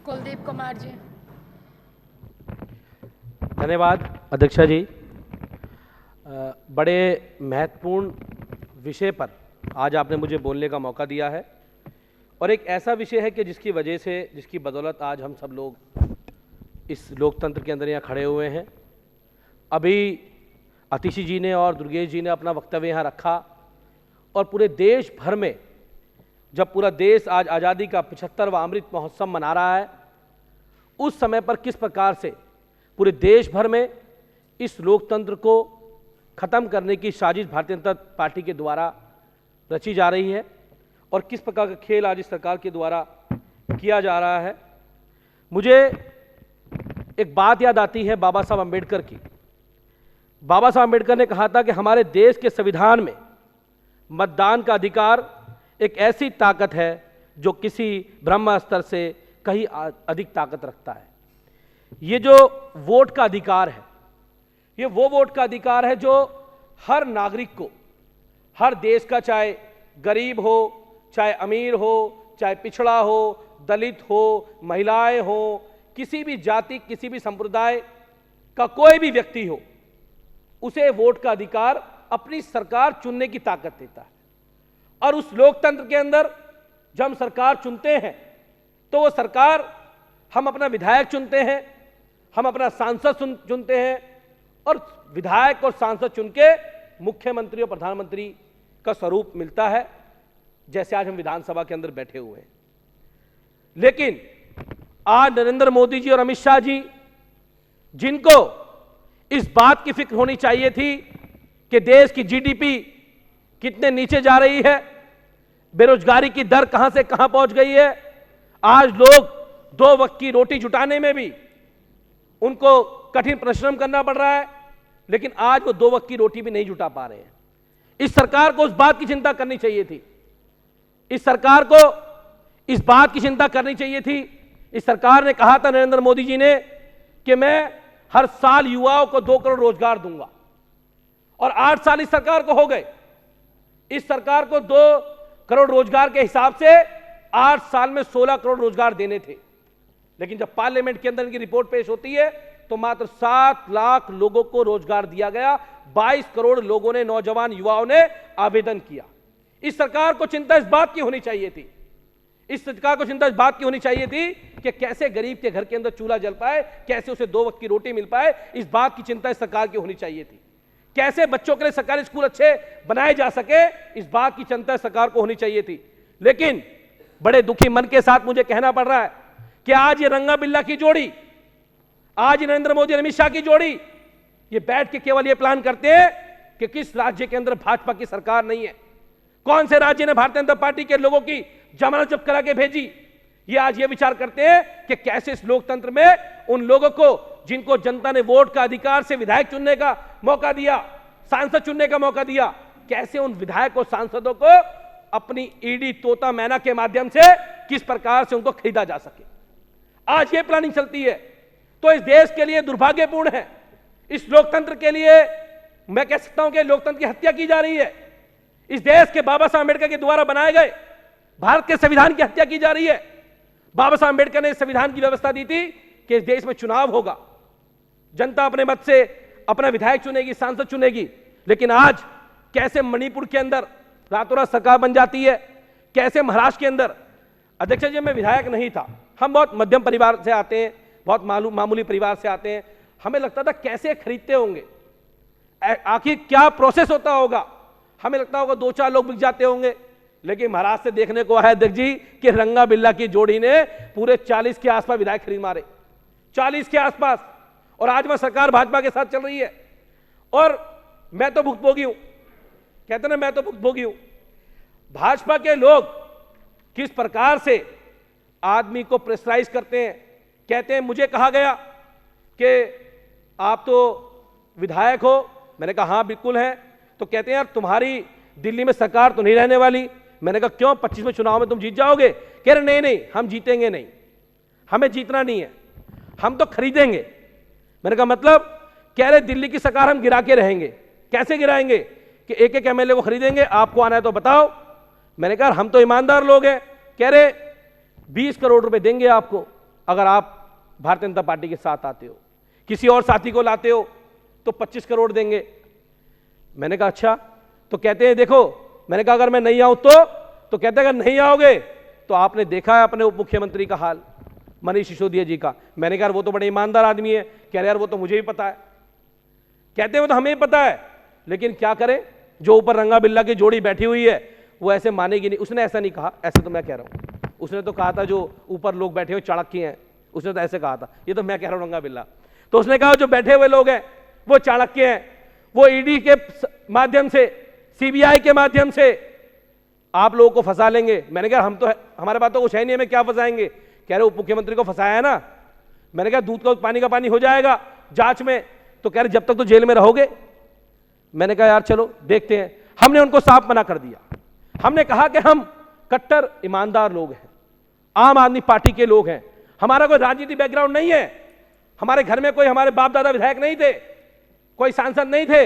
कुलदीप कुमार जी। धन्यवाद अध्यक्षा जी। बड़े महत्वपूर्ण विषय पर आज आपने मुझे बोलने का मौका दिया है और एक ऐसा विषय है कि जिसकी वजह से, जिसकी बदौलत आज हम सब लोग इस लोकतंत्र के अंदर यहाँ खड़े हुए हैं। अभी आतिशी जी ने और दुर्गेश जी ने अपना वक्तव्य यहाँ रखा और पूरे देश भर में जब पूरा देश आज आज़ादी का 75वां अमृत महोत्सव मना रहा है, उस समय पर किस प्रकार से पूरे देश भर में इस लोकतंत्र को ख़त्म करने की साजिश भारतीय जनता पार्टी के द्वारा रची जा रही है और किस प्रकार का खेल आज इस सरकार के द्वारा किया जा रहा है। मुझे एक बात याद आती है बाबा साहब अम्बेडकर की। बाबा साहब अम्बेडकर ने कहा था कि हमारे देश के संविधान में मतदान का अधिकार एक ऐसी ताकत है जो किसी ब्रह्म स्तर से कहीं अधिक ताकत रखता है। ये जो वोट का अधिकार है, ये वो वोट का अधिकार है जो हर नागरिक को, हर देश का, चाहे गरीब हो, चाहे अमीर हो, चाहे पिछड़ा हो, दलित हो, महिलाएं हो, किसी भी जाति, किसी भी संप्रदाय का कोई भी व्यक्ति हो, उसे वोट का अधिकार अपनी सरकार चुनने की ताकत देता है। और उस लोकतंत्र के अंदर जब हम सरकार चुनते हैं तो वो सरकार, हम अपना विधायक चुनते हैं, हम अपना सांसद चुनते हैं और विधायक और सांसद चुन के मुख्यमंत्री और प्रधानमंत्री का स्वरूप मिलता है, जैसे आज हम विधानसभा के अंदर बैठे हुए हैं। लेकिन आज नरेंद्र मोदी जी और अमित शाह जी, जिनको इस बात की फिक्र होनी चाहिए थी कि देश की जीडीपी कितने नीचे जा रही है, बेरोजगारी की दर कहां से कहां पहुंच गई है, आज लोग 2 वक्त की रोटी जुटाने में भी उनको कठिन परिश्रम करना पड़ रहा है, लेकिन आज वो 2 वक्त की रोटी भी नहीं जुटा पा रहे हैं। इस सरकार को उस बात की चिंता करनी चाहिए थी। इस सरकार को इस बात की चिंता करनी चाहिए थी। इस सरकार ने कहा था, नरेंद्र मोदी जी ने, कि मैं हर साल युवाओं को 2 करोड़ रोजगार दूंगा और 8 साल इस सरकार को हो गए। इस सरकार को 2 करोड़ रोजगार के हिसाब से 8 साल में 16 करोड़ रोजगार देने थे, लेकिन जब पार्लियामेंट के अंदर इनकी रिपोर्ट पेश होती है तो मात्र 7 लाख लोगों को रोजगार दिया गया। 22 करोड़ लोगों ने, नौजवान युवाओं ने आवेदन किया। इस सरकार को चिंता इस बात की होनी चाहिए थी, इस सरकार को चिंता इस बात की होनी चाहिए थी कि कैसे गरीब के घर के अंदर चूल्हा जल पाए, कैसे उसे 2 वक्त की रोटी मिल पाए। इस बात की चिंता इस सरकार की होनी चाहिए थी। कैसे बच्चों के लिए सरकारी स्कूल अच्छे बनाए जा सके, इस बात की चिंता सरकार को होनी चाहिए थी। लेकिन बड़े दुखी मन के साथ मुझे कहना पड़ रहा है कि आज ये रंगा बिल्ला की जोड़ी, आज नरेंद्र मोदी और अमित शाह की जोड़ी, ये बैठ के केवल ये प्लान करते हैं कि किस राज्य के अंदर भाजपा की सरकार नहीं है, कौन से राज्य ने भारतीय जनता पार्टी के लोगों की जमानत जब्त करा के भेजी। ये आज ये विचार करते हैं कि कैसे इस लोकतंत्र में उन लोगों को, जिनको जनता ने वोट का अधिकार से विधायक चुनने का मौका दिया, सांसद चुनने का मौका दिया, कैसे उन विधायक और सांसदों को अपनी ईडी, तोता मैना के माध्यम से किस प्रकार से उनको खरीदा जा सके। आज ये प्लानिंग चलती है, तो इस देश के लिए दुर्भाग्यपूर्ण है। इस लोकतंत्र के लिए मैं कह सकता हूं कि लोकतंत्र की हत्या की जा रही है। इस देश के बाबा साहब अम्बेडकर के द्वारा बनाए गए भारत के संविधान की हत्या की जा रही है। बाबा साहब अम्बेडकर ने इस संविधान की व्यवस्था दी थी कि इस देश में चुनाव होगा, जनता अपने मत से अपना विधायक चुनेगी, सांसद चुनेगी। लेकिन आज कैसे मणिपुर के अंदर रातों रात सरकार बन जाती है, कैसे महाराष्ट्र के अंदर। अध्यक्ष जी, मैं विधायक नहीं था, हम बहुत मध्यम परिवार से आते हैं, बहुत मामूली परिवार से आते हैं। हमें लगता था कैसे खरीदते होंगे, आखिर क्या प्रोसेस होता होगा। हमें लगता होगा 2-4 लोग बिक जाते होंगे, लेकिन महाराष्ट्र से देखने को आया अध्यक्ष जी कि रंगा बिल्ला की जोड़ी ने पूरे 40 के आसपास विधायक खरीद मारे, 40 के आसपास। और आज वह सरकार भाजपा के साथ चल रही है और मैं तो भुक्तभोगी हूं, कहते ना, मैं तो भुक्तभोगी हूं। भाजपा के लोग किस प्रकार से आदमी को प्रेशराइज करते हैं। कहते हैं, मुझे कहा गया कि आप तो विधायक हो, मैंने कहा हाँ बिल्कुल है। तो कहते हैं, यार तुम्हारी दिल्ली में सरकार तो नहीं रहने वाली। मैंने कहा क्यों, 25 में चुनाव में तुम जीत जाओगे। कह रहे नहीं नहीं, हम जीतेंगे नहीं, हमें जीतना नहीं है, हम तो खरीदेंगे। मैंने कहा मतलब। कह रहे दिल्ली की सरकार हम गिरा के रहेंगे। कैसे गिराएंगे कि एक एक एमएलए को खरीदेंगे, आपको आना है तो बताओ। मैंने कहा हम तो ईमानदार लोग हैं। कह रहे 20 करोड़ रुपए देंगे आपको। अगर आप भारतीय जनता पार्टी के साथ आते हो, किसी और साथी को लाते हो तो 25 करोड़ देंगे। मैंने कहा अच्छा, तो कहते हैं देखो, मैंने कहा अगर मैं नहीं आऊं तो कहते हैं अगर नहीं आओगे तो आपने देखा है अपने उप मुख्यमंत्री का हाल, मनीष सिसोदिया जी का। मैंने कहा वो तो बड़े ईमानदार आदमी है। कह रहे यार वो तो मुझे भी पता है। कहते हैं वो तो हमें भी पता है, लेकिन क्या करें, जो ऊपर रंगा बिल्ला की जोड़ी बैठी हुई है वो ऐसे मानेगी नहीं। उसने ऐसा नहीं कहा, ऐसे तो मैं कह रहा हूं, उसने तो कहा था जो ऊपर लोग बैठे हुए चाणक्य हैं, उसने तो ऐसे कहा था। ये तो मैं कह रहा हूं रंगा बिल्ला। तो उसने कहा जो बैठे हुए लोग हैं वो चाणक्य हैं, वो ईडी के माध्यम से, सीबीआई के माध्यम से आप लोगों को फंसा लेंगे। मैंने कहा हम तो हमारे पास तो कुछ है नहीं, हमें क्या फंसाएंगे। कह रहे उप मुख्यमंत्री को फंसाया है ना। मैंने कहा दूध का पानी हो जाएगा जांच में। तो कह रहे जब तक तो जेल में रहोगे। मैंने कहा यार चलो देखते हैं। हमने उनको साफ मना कर दिया। हमने कहा कि हम कट्टर ईमानदार लोग हैं, आम आदमी पार्टी के लोग हैं, हमारा कोई राजनीति बैकग्राउंड नहीं है, हमारे घर में कोई हमारे बाप दादा विधायक नहीं थे, कोई सांसद नहीं थे,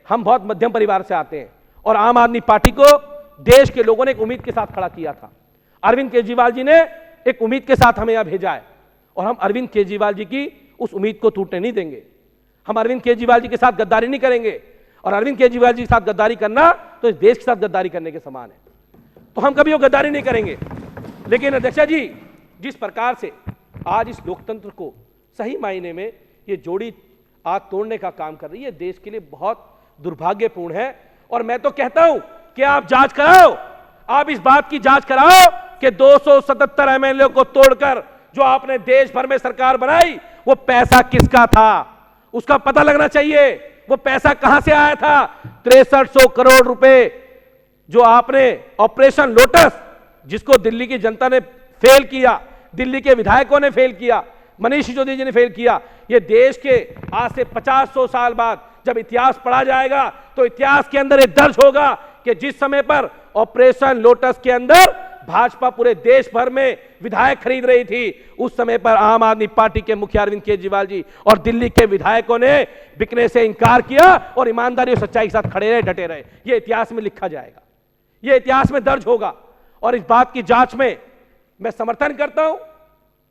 हम बहुत मध्यम परिवार से आते हैं। और आम आदमी पार्टी को देश के लोगों ने एक उम्मीद के साथ खड़ा किया था। अरविंद केजरीवाल जी ने एक उम्मीद के साथ हमें यहां भेजा है और हम अरविंद केजरीवाल जी की उस उम्मीद को टूटने नहीं देंगे। हम अरविंद केजरीवाल जी के साथ गद्दारी नहीं करेंगे, और अरविंद केजरीवाल जी के साथ गद्दारी करना तो इस देश के साथ गद्दारी करने के समान है। तो हम कभी वो गद्दारी नहीं करेंगे। लेकिन अध्यक्षा जी, जिस प्रकार से आज इस लोकतंत्र को सही मायने में ये जोड़ी आज तोड़ने का काम कर रही है, देश के लिए बहुत दुर्भाग्यपूर्ण है। और मैं तो कहता हूं कि आप जांच कराओ, आप इस बात की जांच कराओ कि 277 एमएलए को तोड़कर जो आपने देश भर में सरकार बनाई, वो पैसा किसका था, उसका पता लगना चाहिए। वो पैसा कहां से आया था। 6300 करोड़ रुपए जो आपने ऑपरेशन लोटस, जिसको दिल्ली की जनता ने फेल किया, दिल्ली के विधायकों ने फेल किया, मनीष सिसोदिया जी ने फेल किया। ये देश के आज से 50-100 साल बाद जब इतिहास पढ़ा जाएगा तो इतिहास के अंदर एक दर्ज होगा कि जिस समय पर ऑपरेशन लोटस के अंदर भाजपा पूरे देश भर में विधायक खरीद रही थी, उस समय पर आम आदमी पार्टी के मुखिया अरविंद केजरीवाल जी और दिल्ली के विधायकों ने बिकने से इंकार किया और ईमानदारी और सच्चाई के साथ खड़े रहे, डटे रहे। यह इतिहास में लिखा जाएगा, यह इतिहास में दर्ज होगा। और इस बात की जांच में मैं समर्थन करता हूं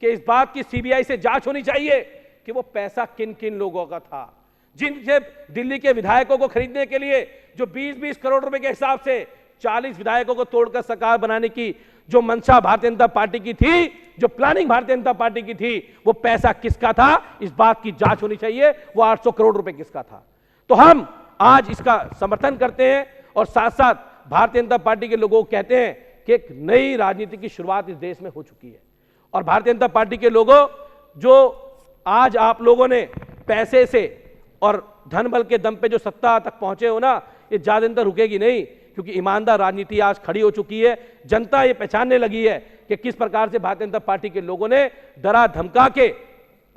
कि इस बात की सीबीआई से जांच होनी चाहिए कि वो पैसा किन किन लोगों का था, जिनसे दिल्ली के विधायकों को खरीदने के लिए जो 20-20 करोड़ रुपए के हिसाब से 40 विधायकों को तोड़कर सरकार बनाने की जो मंशा भारतीय जनता पार्टी की थी, जो प्लानिंग भारतीय जनता पार्टी की थी, वो पैसा किसका था, इस बात की जांच होनी चाहिए। वो 800 करोड़ रुपए किसका था। तो हम आज इसका समर्थन करते हैं और साथ साथ भारतीय जनता पार्टी के लोगों को कहते हैं कि एक नई राजनीति की शुरुआत इस देश में हो चुकी है। और भारतीय जनता पार्टी के लोगों, जो आज आप लोगों ने पैसे से और धन बल के दम पे जो सत्ता तक पहुंचे हो ना, ये ज्यादा दिन तक रुकेगी नहीं, क्योंकि ईमानदार राजनीति आज खड़ी हो चुकी है। जनता ये पहचानने लगी है कि किस प्रकार से भारतीय जनता पार्टी के लोगों ने डरा धमका के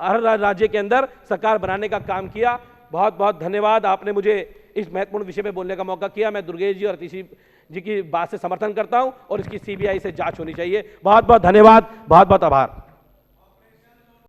हर राज्य के अंदर सरकार बनाने का काम किया। बहुत बहुत धन्यवाद, आपने मुझे इस महत्वपूर्ण विषय में बोलने का मौका किया। मैं दुर्गेश जी और अतिशी जी की बात से समर्थन करता हूं और इसकी सीबीआई से जांच होनी चाहिए। बहुत बहुत धन्यवाद, बहुत बहुत आभार।